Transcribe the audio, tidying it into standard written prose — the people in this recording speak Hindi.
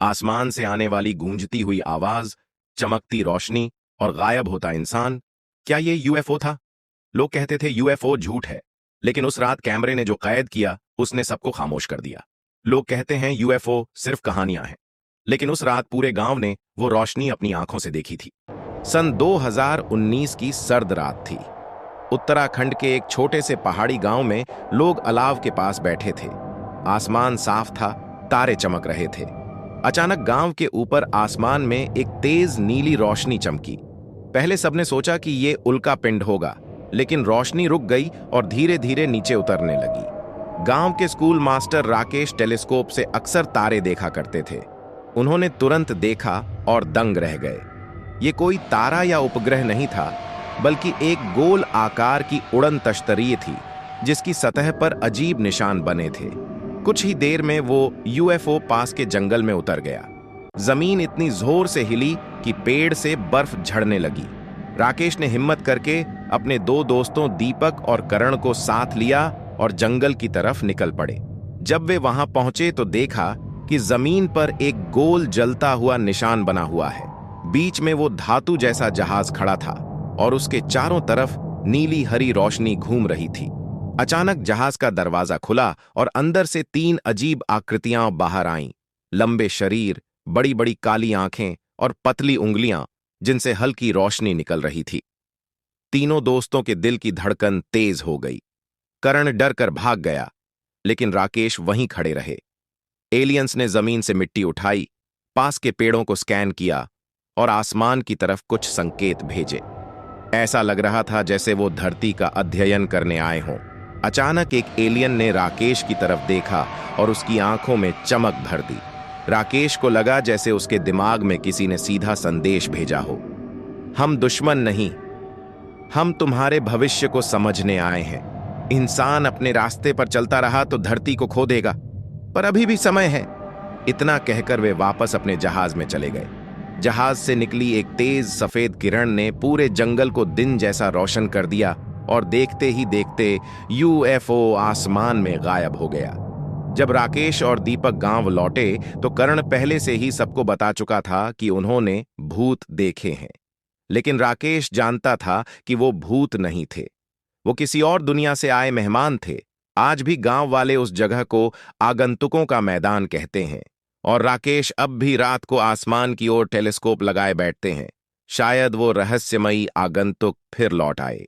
आसमान से आने वाली गूंजती हुई आवाज, चमकती रोशनी और गायब होता इंसान। क्या ये यूएफओ था? लोग कहते थे यूएफओ झूठ है, लेकिन उस रात कैमरे ने जो कैद किया उसने सबको खामोश कर दिया। लोग कहते हैं यूएफओ सिर्फ कहानियां हैं, लेकिन उस रात पूरे गांव ने वो रोशनी अपनी आंखों से देखी थी। सन 2019 की सर्द रात थी। उत्तराखंड के एक छोटे से पहाड़ी गांव में लोग अलाव के पास बैठे थे। आसमान साफ था, तारे चमक रहे थे। अचानक गांव के ऊपर आसमान में एक तेज नीली रोशनी चमकी। पहले सबने सोचा कि ये उल्का पिंड होगा, लेकिन रोशनी रुक गई और धीरे धीरे नीचे उतरने लगी। गांव के स्कूल मास्टर राकेश टेलीस्कोप से अक्सर तारे देखा करते थे। उन्होंने तुरंत देखा और दंग रह गए। ये कोई तारा या उपग्रह नहीं था, बल्कि एक गोल आकार की उड़न तश्तरी थी, जिसकी सतह पर अजीब निशान बने थे। कुछ ही देर में वो यूएफओ पास के जंगल में उतर गया। जमीन इतनी जोर से हिली कि पेड़ से बर्फ झड़ने लगी। राकेश ने हिम्मत करके अपने दो दोस्तों दीपक और करण को साथ लिया और जंगल की तरफ निकल पड़े। जब वे वहां पहुंचे तो देखा कि जमीन पर एक गोल जलता हुआ निशान बना हुआ है। बीच में वो धातु जैसा जहाज खड़ा था और उसके चारों तरफ नीली हरी रोशनी घूम रही थी। अचानक जहाज का दरवाजा खुला और अंदर से 3 अजीब आकृतियां बाहर आईं। लंबे शरीर, बड़ी बड़ी काली आंखें और पतली उंगलियां जिनसे हल्की रोशनी निकल रही थी। तीनों दोस्तों के दिल की धड़कन तेज हो गई। करण डर कर भाग गया, लेकिन राकेश वहीं खड़े रहे। एलियंस ने जमीन से मिट्टी उठाई, पास के पेड़ों को स्कैन किया और आसमान की तरफ कुछ संकेत भेजे। ऐसा लग रहा था जैसे वो धरती का अध्ययन करने आए हों। अचानक एक एलियन ने राकेश की तरफ देखा और उसकी आंखों में चमक भर दी। राकेश को लगा जैसे उसके दिमाग में किसी ने सीधा संदेश भेजा हो। हम दुश्मन नहीं, हम तुम्हारे भविष्य को समझने आए हैं। इंसान अपने रास्ते पर चलता रहा तो धरती को खो देगा, पर अभी भी समय है। इतना कहकर वे वापस अपने जहाज में चले गए। जहाज से निकली एक तेज सफेद किरण ने पूरे जंगल को दिन जैसा रोशन कर दिया और देखते ही देखते यूएफओ आसमान में गायब हो गया। जब राकेश और दीपक गांव लौटे तो करण पहले से ही सबको बता चुका था कि उन्होंने भूत देखे हैं। लेकिन राकेश जानता था कि वो भूत नहीं थे, वो किसी और दुनिया से आए मेहमान थे। आज भी गांव वाले उस जगह को आगंतुकों का मैदान कहते हैं और राकेश अब भी रात को आसमान की ओर टेलीस्कोप लगाए बैठते हैं। शायद वो रहस्यमयी आगंतुक फिर लौट आए।